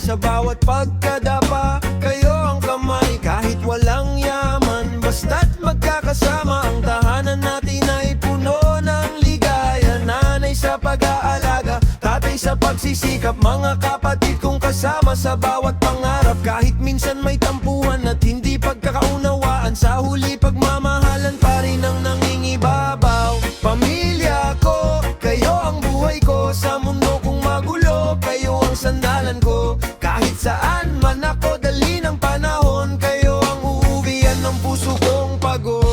Sa bawat pagkadapa, kayo ang kamay. Kahit walang yaman, basta't magkakasama. Ang tahanan natin ay puno ng ligaya. Nanay sa pag-aalaga, tatay sa pagsisikap. Mga kapatid kong kasama sa bawat pangarap. Kahit minsan may tampuhan at hindi pagkakaunawaan, sa huli pagmamahalan pa rin ang nangingibabaw. Pamilya ko, kayo ang buhay ko. Sa mundo kong magulo, kayo ang sandalan ko. Kahit saan man ako dali ng panahon, kayo ang uuwian ng puso kong pagod.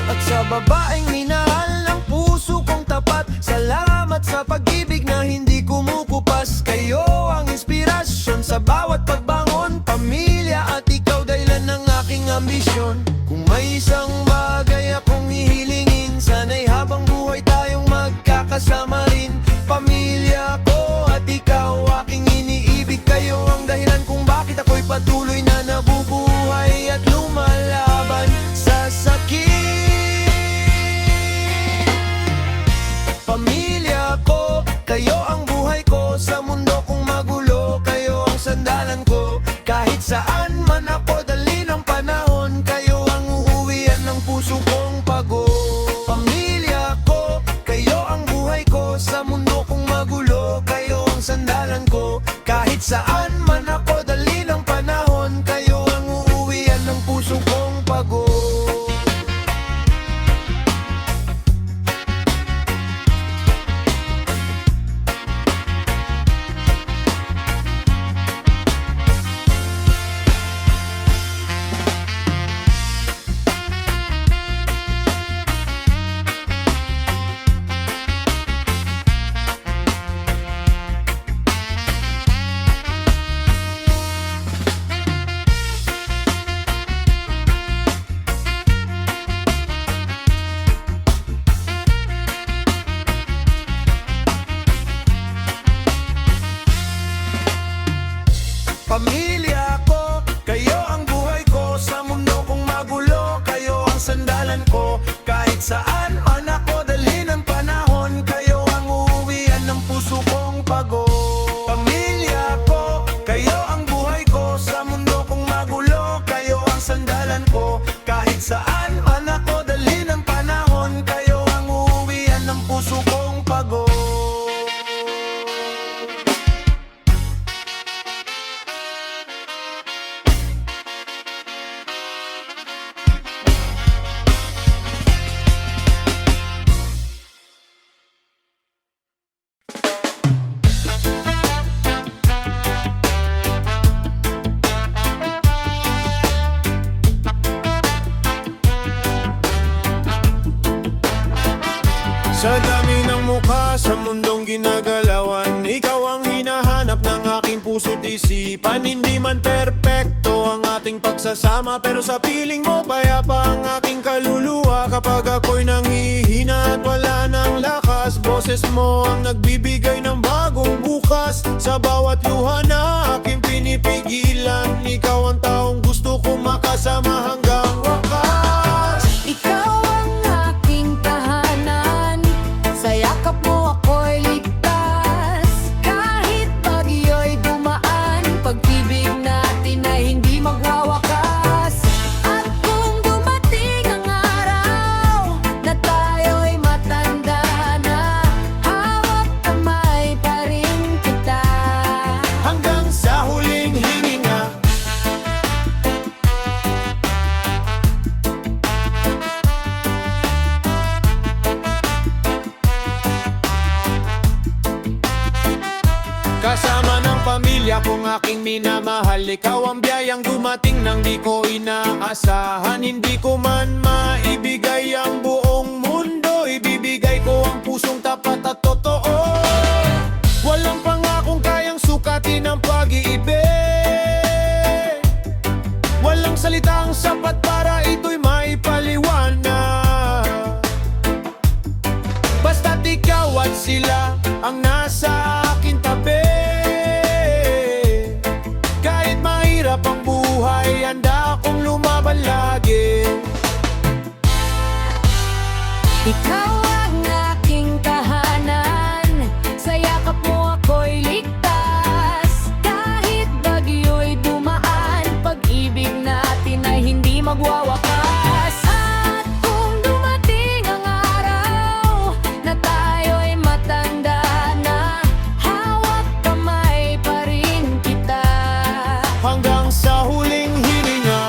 At sa babaeng minahal ng puso kong tapat, salamat sa pag-ibig na hindi kumukupas. Kayo ang inspirasyon sa bawat pagbangon. Pamilya at ikaw dahilan ng aking ambisyon. Kung may isang bagay akong hihilingin, sana'y habang buhay tayong magkakasama rin. Pamilya ko at ikaw aking iniibig. Kayo ang dahilan kung bakit ako'y patuloy na nabubuhay at lumalaban sa sakit. Pamilya ko, kayo ang buhay ko. Sa mundo kong magulo, kayo ang sandalan ko. Kahit saan man ako dali ng panahon, kayo ang uuwian ng puso kong pagod. Pamilya ko, kayo ang buhay ko. Sa mundo kong magulo, kayo ang sandalan ko. Kahit saan man ako dali ng panahon, kayo ang uuwian ng puso kong pagod. Pamilya ko, kayo ang buhay ko. Sa mundo kong magulo, kayo ang sandalan ko. Kahit saan man ako dali ng panahon, kayo ang uuwian ng puso kong pagod. Pamilya ko, kayo ang buhay ko. Sa mundo kong magulo, kayo ang sandalan ko. Kahit saan man ako dali ng panahon, kayo ang uuwian ng puso kong pagod. Sa dami ng mukha sa mundong ginagalawan, ikaw ang hinahanap ng aking puso't isipan. Hindi man perpekto ang ating pagsasama, pero sa piling mo payapa ang aking kaluluwa. Kapag ako'y nanghihina at wala ng lakas, boses mo ang nagbibigay ng bagong bukas. Sa bawat luha na aking pinipigilan, ikaw ang taong gusto kong makasama hanggang wakas. Ikaw ang aking tahanan, sa yakap mo ako'y ligtas. Kahit bagyo'y dumaan, pag-ibig natin ay hindi magwawakas. At kung dumating ang araw na tayo'y matanda na, hawak kamay pa rin kita Hanggang sa huling hininga. Kasama ng pamilya kong aking minamahal, ikaw ang biyayang dumating nang di ko inaasahan. Hindi ko man maibigay ang buong mundo, ibibigay ko ang pusong tapat at totoo. Walang pangakong kayang sukatin ang pag-iibig. Walang salitang sapat para ito'y maipaliwanag. Basta't ikaw at sila ang nasa aking tabi. Kahit mahirap ang buhay, handa akong lumaban magwawakas. At kung dumating ang araw na tayo'y matanda na, hawak kamay pa rin kita. Hanggang sa huling hininga.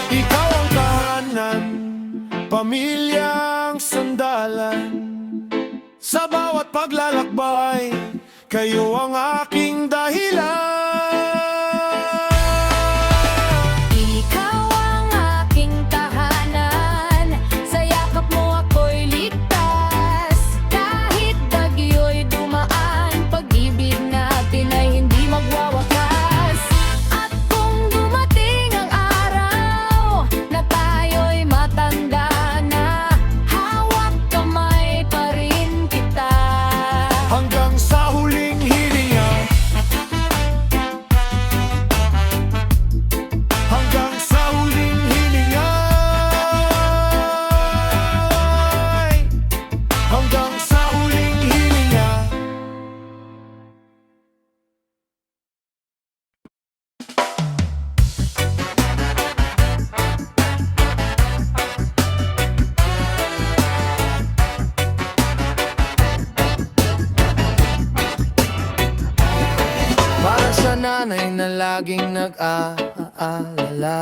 Ikaw ang tahanan, pamilyang sandalan. Sa bawat paglalakbay, kayo ang aking dahilan. Ikaw ang aking tahanan, sa yakap mo ako'y ligtas. Kahit bagyo'y dumaan, pag-ibig natin ay hindi magwawakas. At kung dumating ang araw na tayo'y matanda na, hawak kamay pa rin kita. Hanggang sa huling hininga. Hanggang sa huling hininga. Hanggang sa huling hininga. Para sa nanay na laging nag-aalala,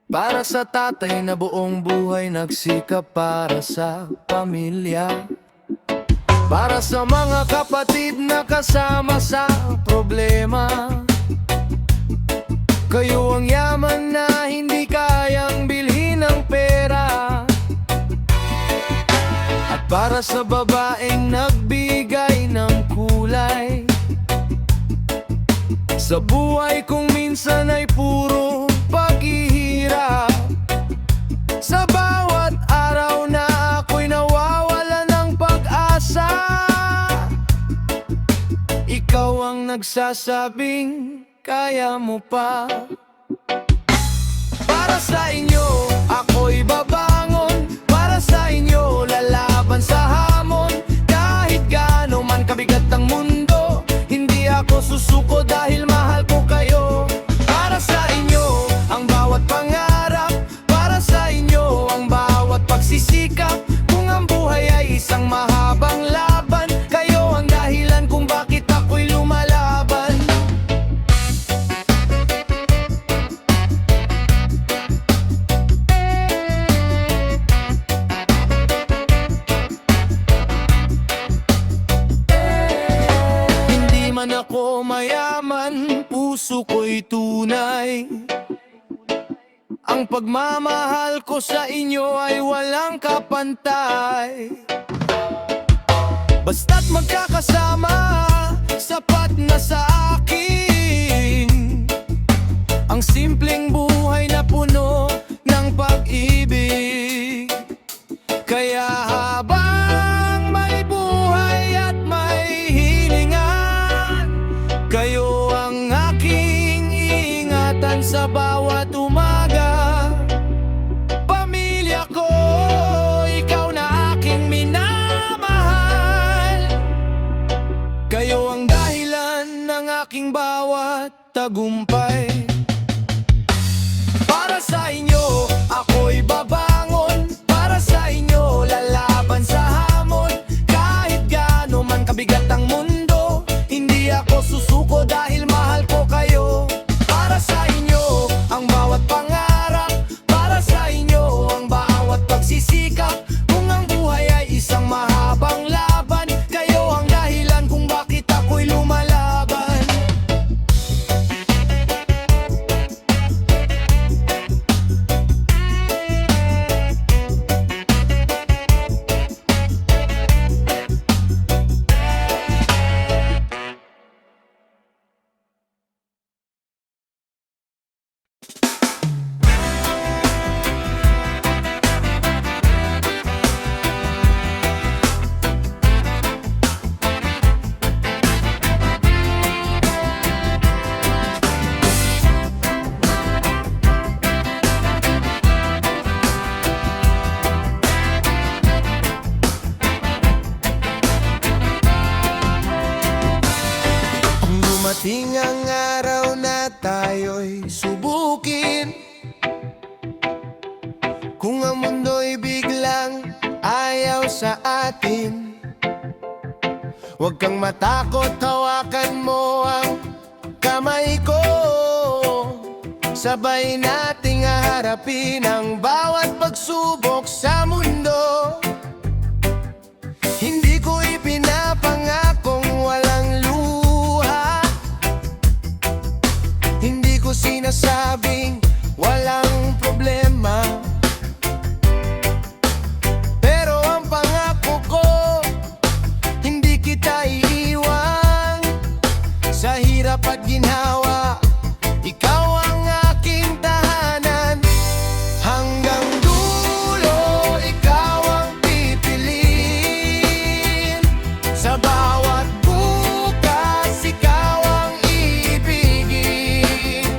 para sa tatay na buong buhay nagsikap para sa pamilya, para sa mga kapatid na kasama sa problema. Kayo ang yaman na hindi kayang bilhin ng pera. At para sa babaeng nagbigay ng kulay sa buhay kung minsan ay puro paghihirap. Sa bawat araw na ako'y nawawala ng pag-asa, ikaw ang nagsasabing kaya mo pa. Para sa inyo, ako'y babangon. Para sa inyo, lalaban sa hamon. Kahit gaano man kabigat ang mundo, hindi ako susuko dahil mahal ko kayo. Para sa inyo, ang bawat pangarap. Para sa inyo, ang bawat pagsisikap. Kung ang buhay ay isang mahabang laban, kayo ang dahilan kung bakit ako'y lumalaban. Hindi man ako mayaman, puso ko'y tunay. Ang pagmamahal ko sa inyo ay walang kapantay. Basta't magkakasama, sapat na sa akin ang simpleng buhay na puno ng pag-ibig. Kaya habang may buhay at may hilingan, kayo ang aking ingatan sa bawat umaga. Pamilya ko, ikaw na aking minamahal. Kayo ang dahilan ng aking bawat tagumpay. Para sa inyo, ako'y babangon. Para sa inyo, lalaban sa hamon. Kahit gaano man kabigat ang mundo, hindi ako susuko dahil mahal ko kayo. Para sa inyo, ang bawat pangarap. Para sa inyo, ang bawat pagsisikap. Kung ang buhay ay isang mahabang laban, kayo ang dahilan kung bakit ako'y lumalaban. natin. Huwag kang matakot, hawakan mo ang kamay ko. Sabay nating haharapin ang bawat pagsubok sa mundo. Hindi ko ipinapangakong walang luha. Hindi ko sinasabing walang problema. Pero ang pangako ko, hindi kita iiwan. Sa hirap at ginhawa, ikaw ang aking tahanan. Hanggang dulo, ikaw ang pipiliin. Sa bawat bukas, ikaw ang iibigin.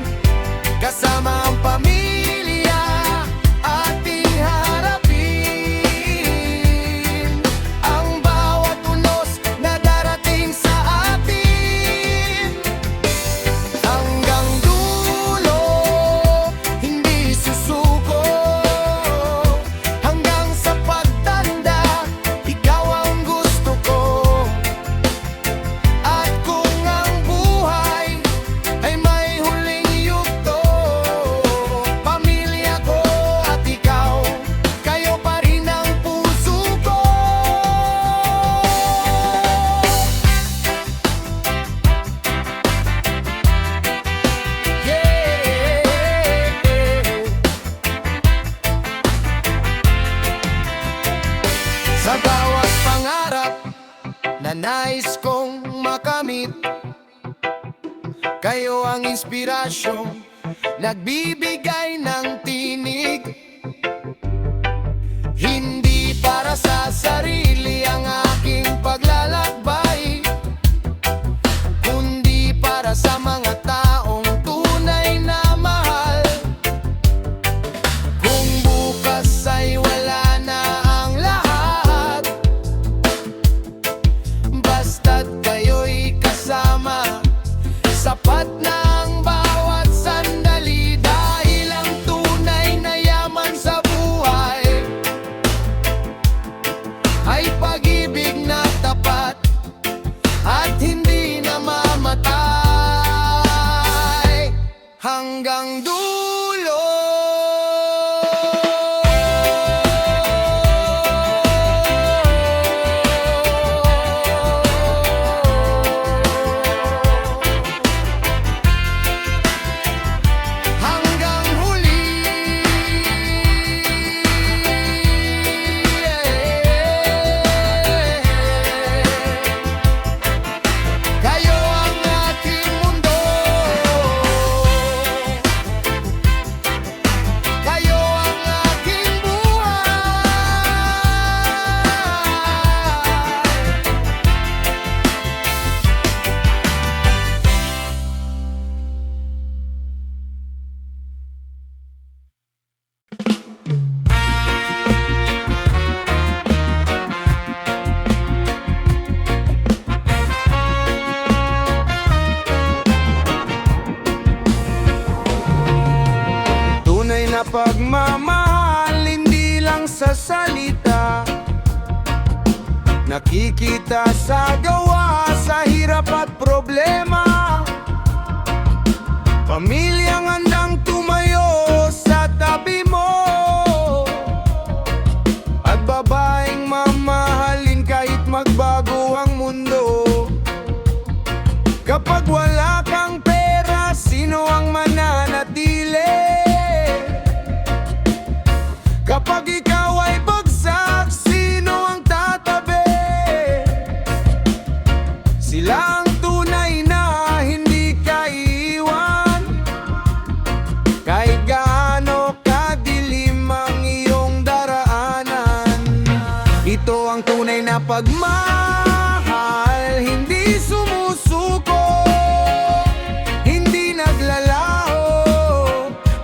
Kasama ang pamilya, ating harapin ang bawat unos na darating sa atin. Hanggang dulo, hindi susuko. Hanggang sa pagtanda, ikaw ang gusto ko. At kung ang buhay ay may huling yugto, pamilya ko at ikaw, kayo pa rin ang puso ko. Sa bawat pangarap na nais kong makamit, kayo ang inspirasyon, nagbibigay ng tinig. Hindi para sa sarili ang aking paglalakbay, kundi para sa mga taong tunay na mahal. Kung bukas ay wala na ang lahat, basta't kayo'y kasama, sapat na ang bawat sandali. Dahil ang tunay na yaman sa buhay ay pag-ibig na tapat at hindi namamatay. Hanggang dulo. Hanggang huli. Kayo ang aking mundo. Kayo ang aking buhay. Tunay na pagmamahal, hindi lang sa salita, nakikita sa gawa, sa hirap at problema. Pamilyang handang tumayo sa tabi mo, at babaeng mamahalin kahit magbago ang mundo. Kapag wala kang pera, sino ang mananatili? Kapag ikaw ay bagsak, sino ang tatabi? Sila ang tunay na hindi ka iiwan, kahit gaano kadilim ang iyong daraanan. Ito ang tunay na pagmahal, hindi sumusuko, hindi naglalaho.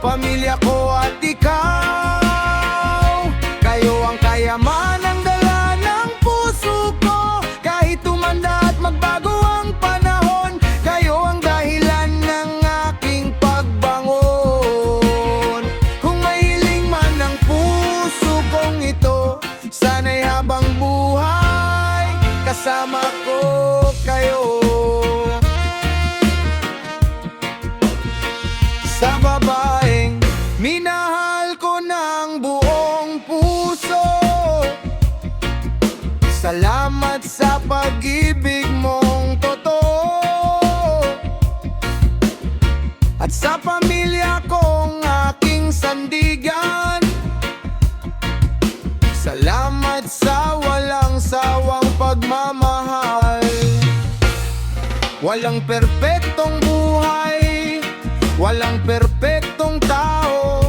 Pamilya ko at ikaw, kayo ang kayamanang dala ng puso ko. Kahit tumanda at magbago ang panahon, kayo ang dahilan ng aking pagbangon. Kung mahiling man ang puso kong ito, sana'y habang buhay kasama ko kayo. Sa babaeng minahal ko ng buong puso, salamat sa pag-ibig mong totoo. At sa pamilya kong aking sandigan, salamat sa walang sawang pagmamahal. Walang perpektong buhay, walang perpektong tao,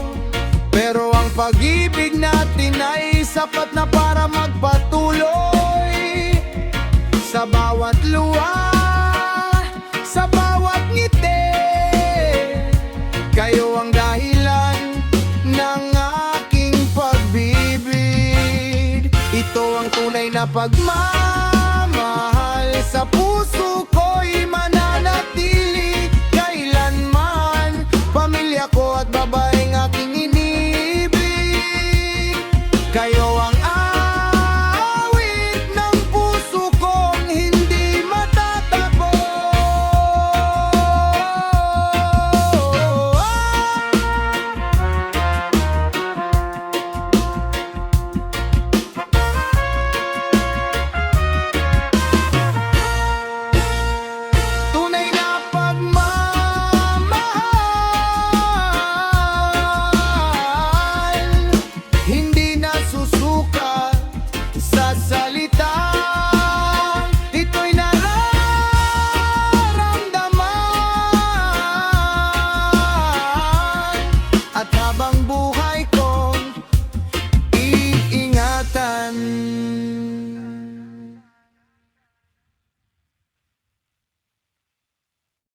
pero ang pag-ibig natin ay sapat na para magpatuloy. Sa bawat luha, sa bawat ngiti, kayo ang dahilan ng aking pag-ibig. Ito ang tunay na pagmamahal sa puso.